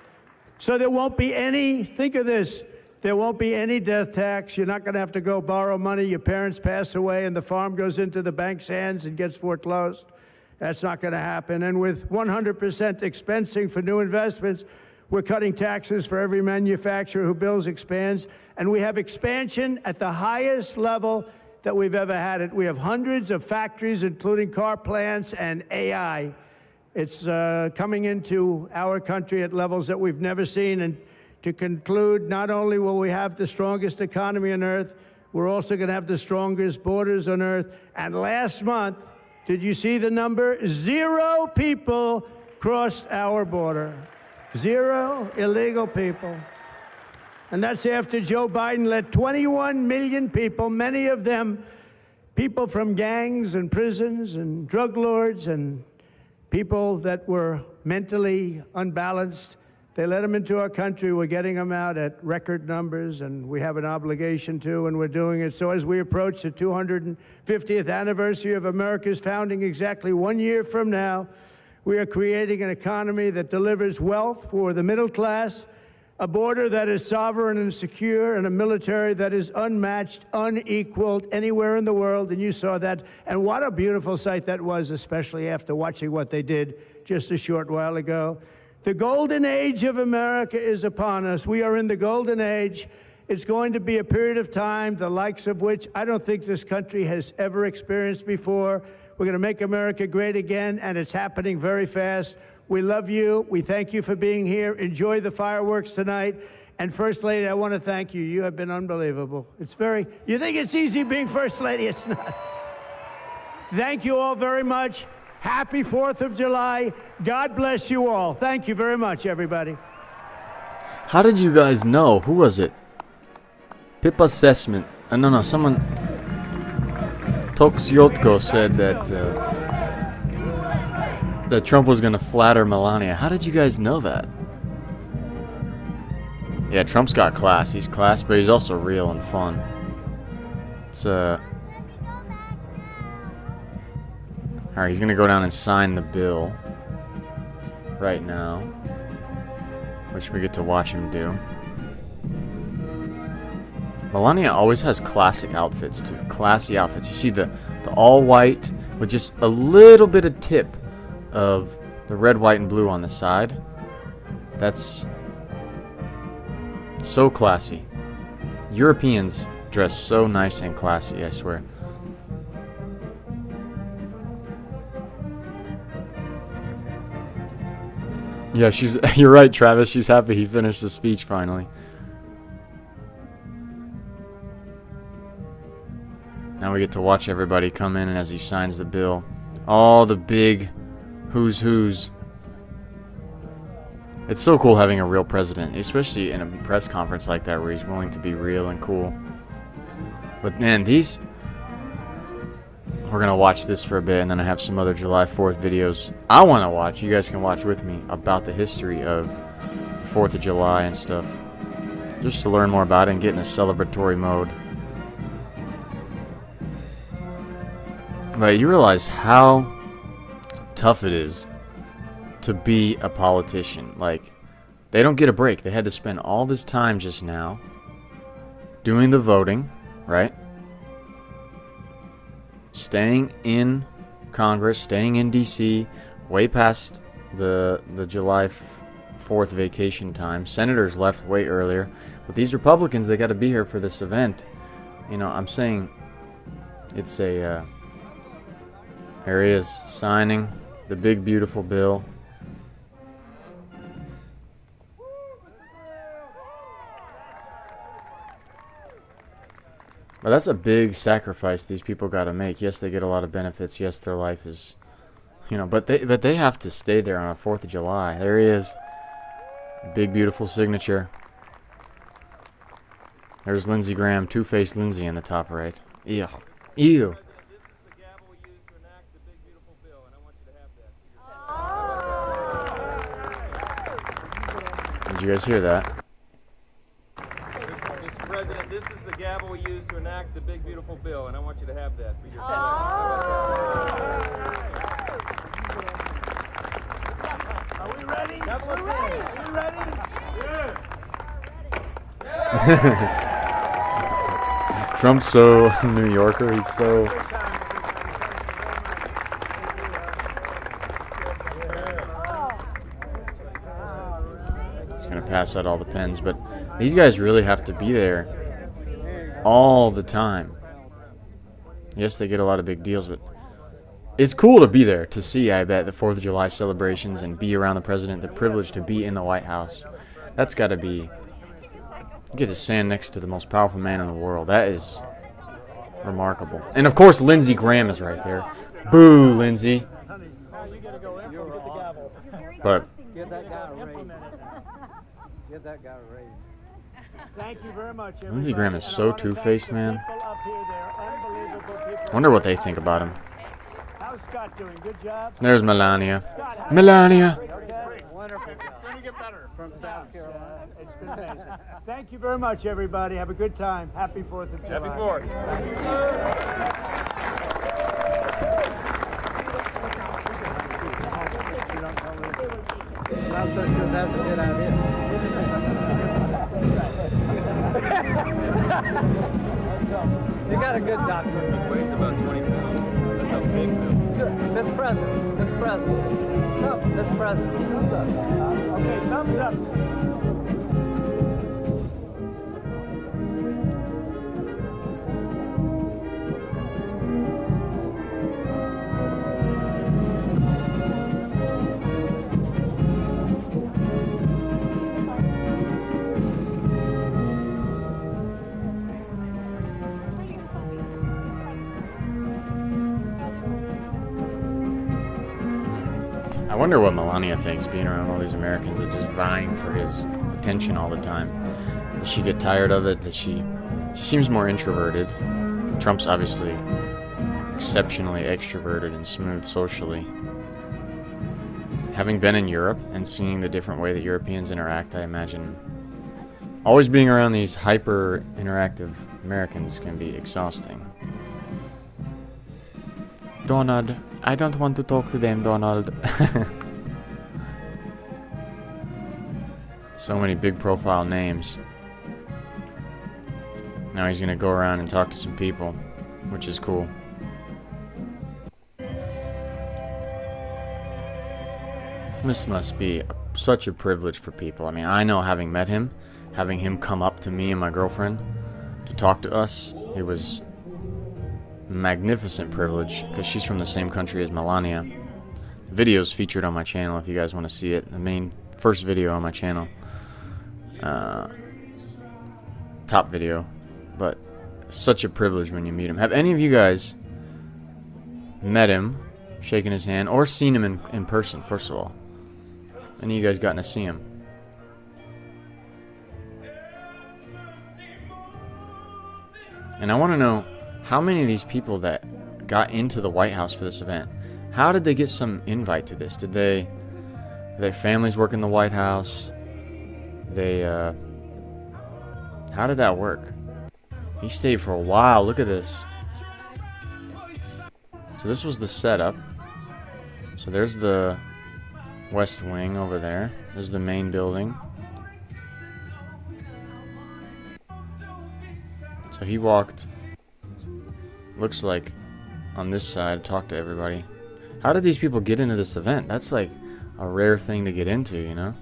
So there won't be any, think of this, there won't be any death tax. You're not going to have to go borrow money. Your parents pass away and the farm goes into the bank's hands and gets foreclosed. That's not going to happen. And with 100% expensing for new investments, we're cutting taxes for every manufacturer who builds, expands, And we have expansion at the highest level that we've ever had it. We have hundreds of factories, including car plants and AI. It's coming into our country at levels that we've never seen. And to conclude, not only will we have the strongest economy on earth, we're also going to have the strongest borders on earth. And last month, did you see the number? 0 people crossed our border. 0 illegal people. And that's after Joe Biden let 21 million people, many of them people from gangs and prisons and drug lords and people that were mentally unbalanced, they let them into our country. We're getting them out at record numbers, and we have an obligation to, and we're doing it. So as we approach the 250th anniversary of America's founding exactly 1 year from now, we are creating an economy that delivers wealth for the middle class, a border that is sovereign and secure, and a military that is unmatched, unequaled anywhere in the world. And you saw that. And what a beautiful sight that was, especially after watching what they did just a short while ago. The golden age of America is upon us. We are in the golden age. It's going to be a period of time, the likes of which I don't think this country has ever experienced before. We're going to make America great again, and it's happening very fast. We love you. We thank you for being here. Enjoy the fireworks tonight. And First Lady, I want to thank you. You have been unbelievable. You think it's easy being First Lady? It's not. Thank you all very much. Happy 4th of July. God bless you all. Thank you very much, everybody. How did you guys know? Who was it? Pip Assessment. No, someone. Toxiotko said that Trump was going to flatter Melania. How did you guys know that? Yeah, Trump's got class. He's class, but he's also real and fun. It's Alright, he's going to go down and sign the bill right now, which we get to watch him do. Melania always has classic outfits too. Classy outfits. You see the all white with just a little bit of tip of the red, white, and blue on the side. That's so classy. Europeans dress so nice and classy, I swear. Yeah, you're right, Travis. She's happy he finished the speech finally. Now we get to watch everybody come in as he signs the bill. All the big who's. It's so cool having a real president, especially in a press conference like that where he's willing to be real and cool. But man, we're gonna watch this for a bit, and then I have some other July 4th videos I want to watch. You guys can watch with me about the history of the 4th of July and stuff, just to learn more about it and get in a celebratory mode. But you realize how tough it is to be a politician. Like, they don't get a break. They had to spend all this time just now doing the voting, right? Staying in Congress, staying in D.C., way past the July 4th vacation time. Senators left way earlier. But these Republicans, they got to be here for this event. You know, I'm saying it's there he is, signing the big, beautiful bill. But that's a big sacrifice these people got to make. Yes, they get a lot of benefits. Yes, their life is, but they have to stay there on a 4th of July. There he is. Big, beautiful signature. There's Lindsey Graham, Two-Faced Lindsey in the top right. Ew. Ew. Did you guys hear that? Mr. President, this is the gavel we use to enact the big, beautiful bill, and I want you to have that for your Are we ready? We're ready. Are you ready? Yeah. Trump's so New Yorker. He's so... He's going to pass out all the pens, but these guys really have to be there all the time. Yes, they get a lot of big deals, but it's cool to be there, to see, I bet, the 4th of July celebrations and be around the president, the privilege to be in the White House. That's got to be... You get to stand next to the most powerful man in the world. That is remarkable. And, of course, Lindsey Graham is right there. Boo, Lindsey. But... Give that guy a raise. Give that guy a raise. Thank you very much, everybody. Lindsey Graham is so two-faced, man. People up here, they're unbelievable people. I wonder what they think about him. How's Scott doing? Good job? There's Melania. Melania. Okay. Wonderful. Going to get better. From South Carolina. It's been amazing. Thank you very much, everybody. Have a good time. Happy 4th of July. Happy 4th. I'm not so sure that's a good idea. You got a good doctor. He weighs about 20 pounds. That's how big he is. This president. This president. Come, this president. Thumbs up. Okay, thumbs up. I wonder what Melania thinks, being around all these Americans that just vying for his attention all the time. Does she get tired of it? She seems more introverted. Trump's obviously exceptionally extroverted and smooth socially. Having been in Europe and seeing the different way that Europeans interact, I imagine always being around these hyper interactive Americans can be exhausting. Donald, I don't want to talk to them, Donald. So many big profile names. Now he's gonna go around and talk to some people, which is cool. This must be such a privilege for people. I mean, I know, having met him, having him come up to me and my girlfriend to talk to us, it was magnificent privilege, because she's from the same country as Melania. The video is featured on my channel if you guys want to see it. The main first video on my channel, top video. But such a privilege when you meet him. Have any of you guys met him, shaken his hand, or seen him in person? First of all, any of you guys gotten to see him? And I want to know, how many of these people that got into the White House for this event, how did they get some invite to this? Did their families work in the White House? How did that work? He stayed for a while. Look at this. So this was the setup. So there's the West Wing over there. There's the main building. So he walked, looks like, on this side, talked to everybody. How did these people get into this event? That's like a rare thing to get into, you know?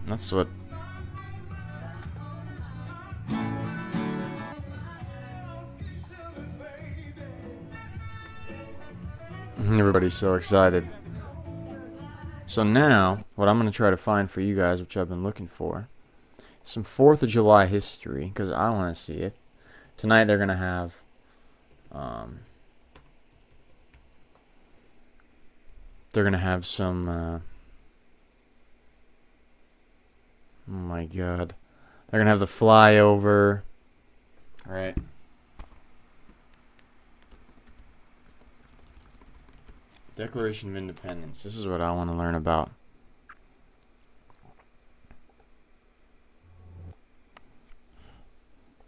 That's what... Everybody's so excited. So now, what I'm going to try to find for you guys, which I've been looking for, some 4th of July history, because I want to see it. Tonight they're going to have... they're going to have some... oh my god. They're going to have the flyover. Right. Declaration of Independence. This is what I want to learn about.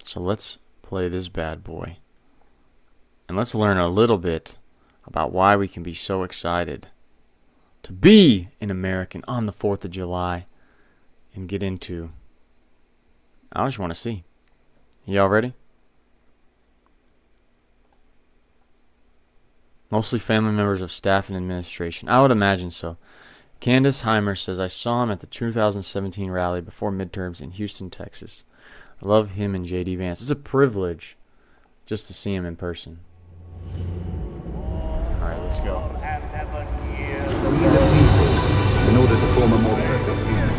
So let's play this bad boy. And let's learn a little bit about why we can be so excited to be an American on the 4th of July and get into... I just want to see. Y'all ready? Mostly family members of staff and administration. I would imagine so. Candace Heimer says, I saw him at the 2017 rally before midterms in Houston, Texas. I love him and J.D. Vance. It's a privilege just to see him in person. All right, let's go. In order to form a more perfect union.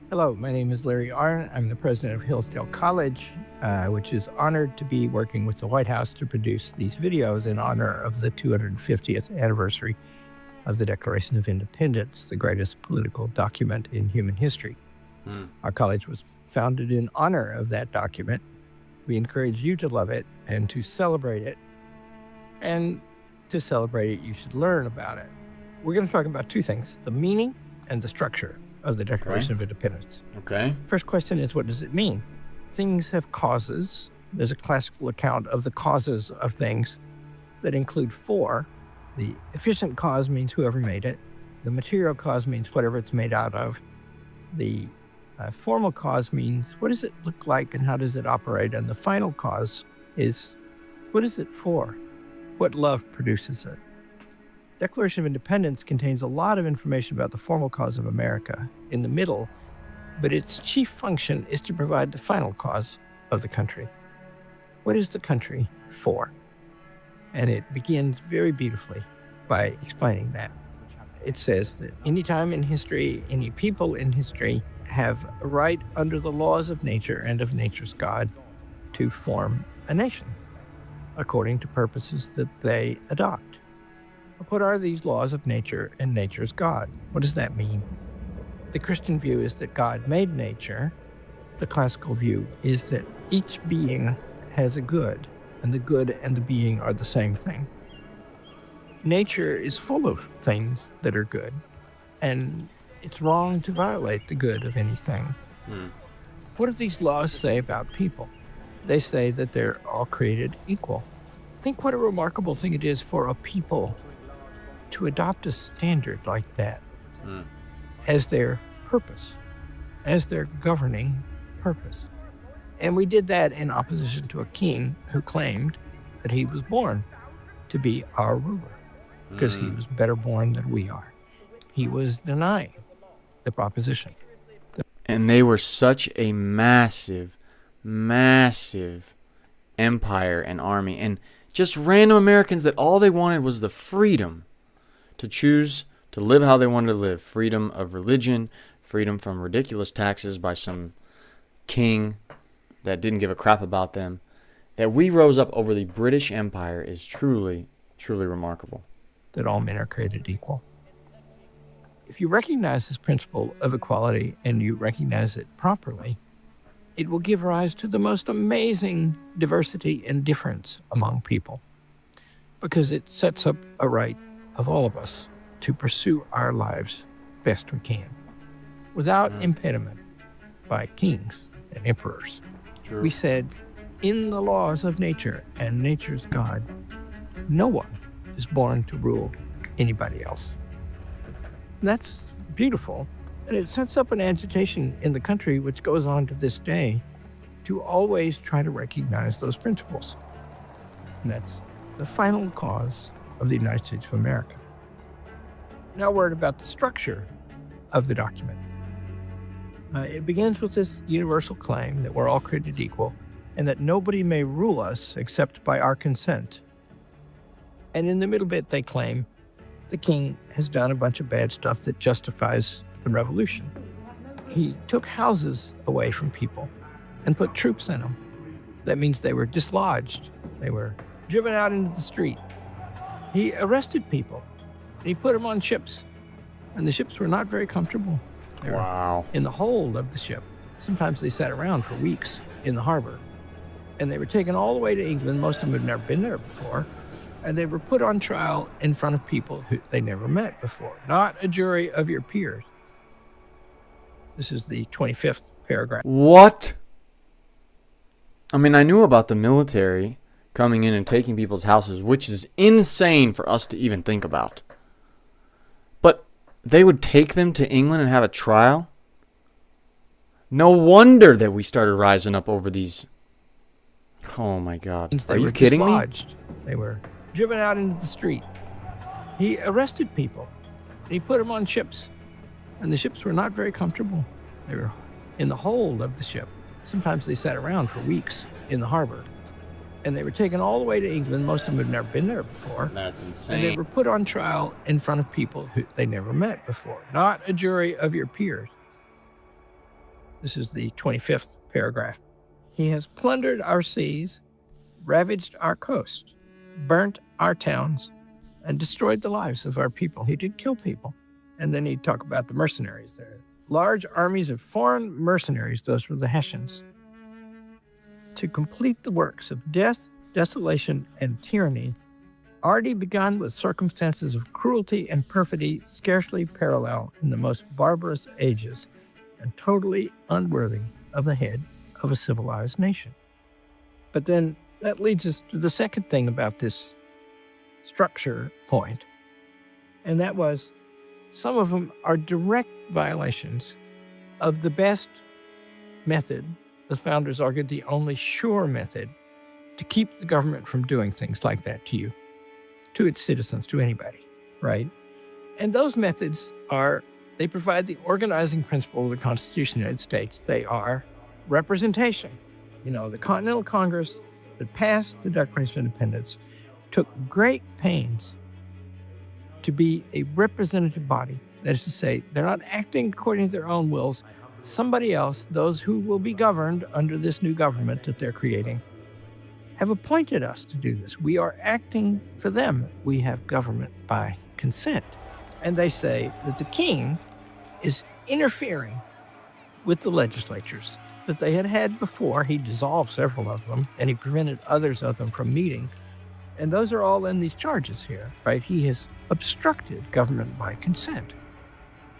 Hello, my name is Larry Arnn. I'm the president of Hillsdale College, which is honored to be working with the White House to produce these videos in honor of the 250th anniversary of the Declaration of Independence, the greatest political document in human history. Our college was founded in honor of that document. We encourage you to love it and to celebrate it. And to celebrate it, you should learn about it. We're going to talk about two things, the meaning and the structure of the Declaration of Independence. Okay. First question is, what does it mean? Things have causes. There's a classical account of the causes of things that include four. The efficient cause means whoever made it. The material cause means whatever it's made out of. The formal cause means what does it look like and how does it operate? And the final cause is what is it for? What love produces it? Declaration of Independence contains a lot of information about the formal cause of America in the middle, but its chief function is to provide the final cause of the country. What is the country for? And it begins very beautifully by explaining that. It says that any time in history, any people in history have a right under the laws of nature and of nature's God to form a nation according to purposes that they adopt. What are these laws of nature and nature's God? What does that mean? The Christian view is that God made nature. The classical view is that each being has a good, and the good and the being are the same thing. Nature is full of things that are good, and it's wrong to violate the good of anything. What do these laws say about people? They say that they're all created equal. Think what a remarkable thing it is for a people to adopt a standard like that as their purpose, as their governing purpose. And we did that in opposition to a king who claimed that he was born to be our ruler because he was better born than we are. He was denying the proposition. And they were such a massive, massive empire and army, and just random Americans that all they wanted was the freedom to choose to live how they wanted to live. Freedom of religion, freedom from ridiculous taxes by some king that didn't give a crap about them. That we rose up over the British Empire is truly, truly remarkable. That all men are created equal. If you recognize this principle of equality and you recognize it properly, it will give rise to the most amazing diversity and difference among people, because it sets up a right of all of us to pursue our lives best we can, without impediment by kings and emperors. True. We said, in the laws of nature and nature's God, no one is born to rule anybody else. And that's beautiful, and it sets up an agitation in the country which goes on to this day to always try to recognize those principles. And that's the final cause of the United States of America. Now, a word about the structure of the document. It begins with this universal claim that we're all created equal and that nobody may rule us except by our consent. And in the middle bit, they claim the king has done a bunch of bad stuff that justifies the revolution. He took houses away from people and put troops in them. That means they were dislodged. They were driven out into the street. He arrested people. He put them on ships, and the ships were not very comfortable. They were in the hold of the ship. Sometimes they sat around for weeks in the harbor, and they were taken all the way to England. Most of them had never been there before, And they were put on trial in front of people who they never met before, not a jury of your peers. This is the 25th paragraph. What? I mean, I knew about the military coming in and taking people's houses, which is insane for us to even think about. But they would take them to England and have a trial? No wonder that we started rising up over these. Oh my God. Are you kidding me? They were driven out into the street. He arrested people. He put them on ships. And the ships were not very comfortable. They were in the hold of the ship. Sometimes they sat around for weeks in the harbor. And they were taken all the way to England. Most of them had never been there before. That's insane. And they were put on trial in front of people who they never met before, not a jury of your peers. This is the 25th paragraph. He has plundered our seas, ravaged our coast, burnt our towns, and destroyed the lives of our people. He did kill people. And then he'd talk about the mercenaries there. Large armies of foreign mercenaries, those were the Hessians, to complete the works of death, desolation, and tyranny, already begun with circumstances of cruelty and perfidy scarcely parallel in the most barbarous ages, and totally unworthy of the head of a civilized nation. But then that leads us to the second thing about this structure point, and that was some of them are direct violations of the best method. The founders argued the only sure method to keep the government from doing things like that to you, to its citizens, to anybody, right? And those methods are, they provide the organizing principle of the Constitution of the United States. They are representation. You know, the Continental Congress that passed the Declaration of Independence took great pains to be a representative body. That is to say, they're not acting according to their own wills. Somebody else, those who will be governed under this new government that they're creating, have appointed us to do this. We are acting for them. We have government by consent. And they say that the king is interfering with the legislatures that they had had before. He dissolved several of them, and he prevented others of them from meeting. And those are all in these charges here, right? He has obstructed government by consent.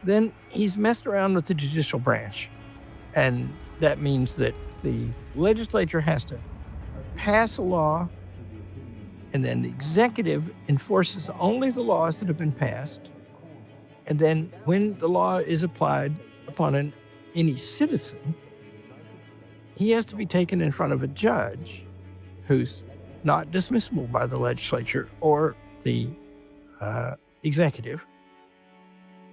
Then he's messed around with the judicial branch. And that means that the legislature has to pass a law, and then the executive enforces only the laws that have been passed. And then when the law is applied upon any citizen, he has to be taken in front of a judge who's not dismissible by the legislature or the executive.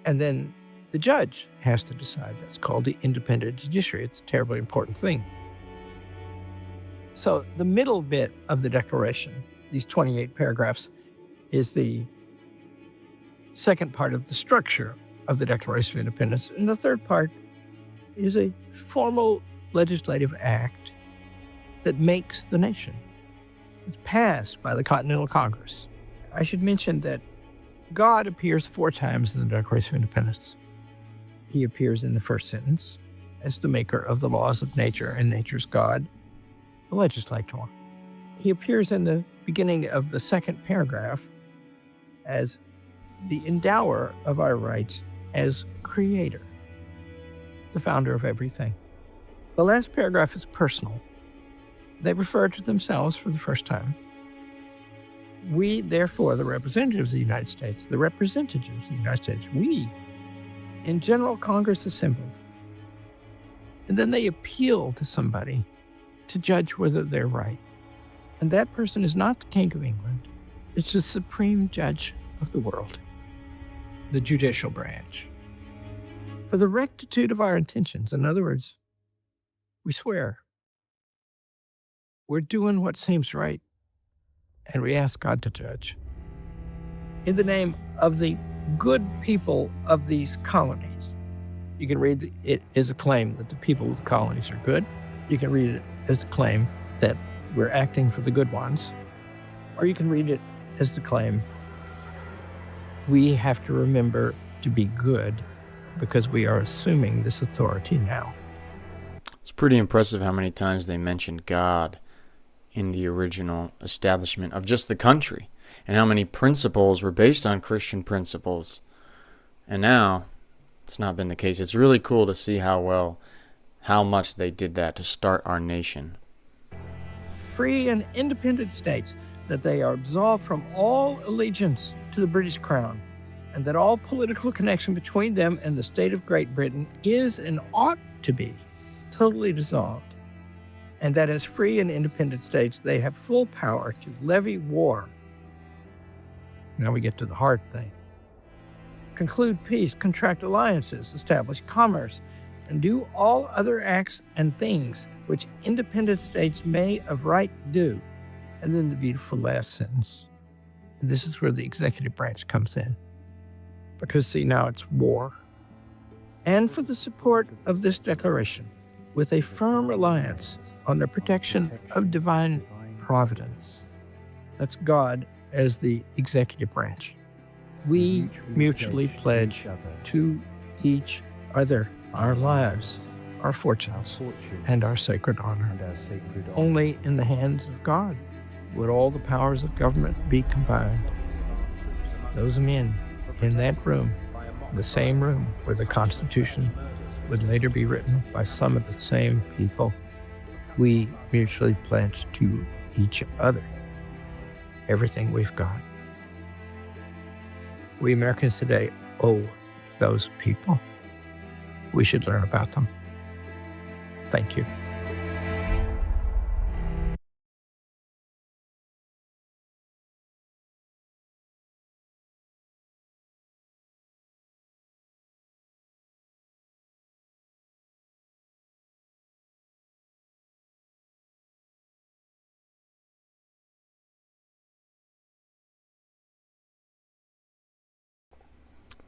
And then the judge has to decide. That's called the independent judiciary. It's a terribly important thing. So the middle bit of the Declaration, these 28 paragraphs, is the second part of the structure of the Declaration of Independence. And the third part is a formal legislative act that makes the nation. It's passed by the Continental Congress. I should mention that God appears 4 times in the Declaration of Independence. He appears in the first sentence as the maker of the laws of nature and nature's God, the legislator. He appears in the beginning of the second paragraph as the endower of our rights as creator, the founder of everything. The last paragraph is personal. They refer to themselves for the first time. We, therefore, the representatives of the United States, we, in General Congress assembled. And then they appeal to somebody to judge whether they're right. And that person is not the King of England. It's the supreme judge of the world, the judicial branch. For the rectitude of our intentions, in other words, we swear we're doing what seems right, and we ask God to judge. In the name of the good people of these colonies. You can read it as a claim that the people of the colonies are good. You can read it as a claim that we're acting for the good ones. Or you can read it as the claim we have to remember to be good because we are assuming this authority now. It's pretty impressive how many times they mentioned God in the original establishment of just the country. and how many principles were based on Christian principles. And now it's not been the case. It's really cool to see how much they did that to start our nation. Free and independent states, that they are absolved from all allegiance to the British Crown, and that all political connection between them and the state of Great Britain is and ought to be totally dissolved, and that as free and independent states, they have full power to levy war. Now we get to the hard thing. Conclude peace, contract alliances, establish commerce, and do all other acts and things which independent states may of right do. And then the beautiful last sentence. And this is where the executive branch comes in. Because see, now it's war. And for the support of this declaration, with a firm reliance on the protection of divine providence. That's God as the executive branch. We mutually pledge to each other our lives, our fortunes, and our sacred honor. Only in the hands of God would all the powers of government be combined. Those men in that room, the same room where the Constitution would later be written by some of the same people, we mutually pledge to each other everything we've got. We Americans today owe those people. We should learn about them. Thank you.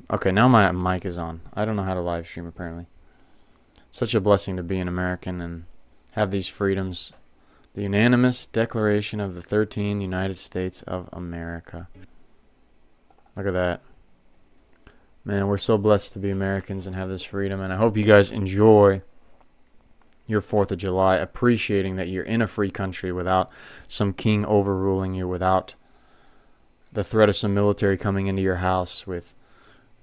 Okay, now my mic is on. I don't know how to live stream, apparently. Such a blessing to be an American and have these freedoms. The unanimous declaration of the 13 United States of America. Look at that. Man, we're so blessed to be Americans and have this freedom. And I hope you guys enjoy your 4th of July, appreciating that you're in a free country without some king overruling you, without the threat of some military coming into your house, with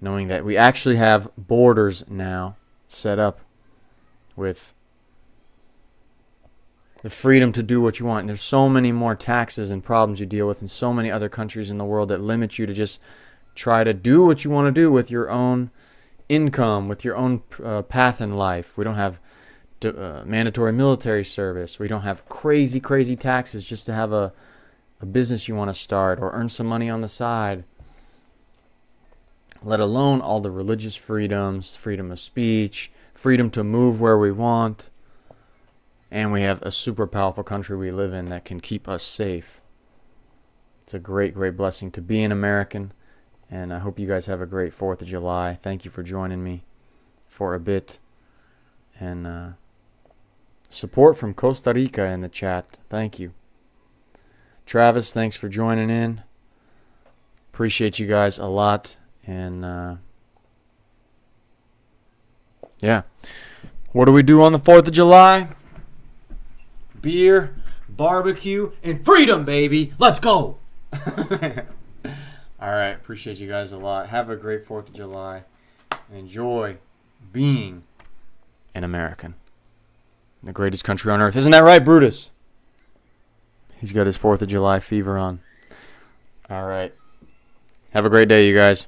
knowing that we actually have borders now set up with the freedom to do what you want. And there's so many more taxes and problems you deal with in so many other countries in the world that limit you to just try to do what you want to do with your own income, with your own path in life. We don't have mandatory military service. We don't have crazy, crazy taxes just to have a business you want to start or earn some money on the side. Let alone all the religious freedoms, freedom of speech, freedom to move where we want. And we have a super powerful country we live in that can keep us safe. It's a great, great blessing to be an American. And I hope you guys have a great 4th of July. Thank you for joining me for a bit. And support from Costa Rica in the chat. Thank you. Travis, thanks for joining in. Appreciate you guys a lot. And yeah, what do we do on the 4th of July? Beer, barbecue, and freedom, baby. Let's go. All right, appreciate you guys a lot. Have a great 4th of July and enjoy being an American, the greatest country on earth. Isn't that right, Brutus? He's got his 4th of July fever on. All right, have a great day, you guys.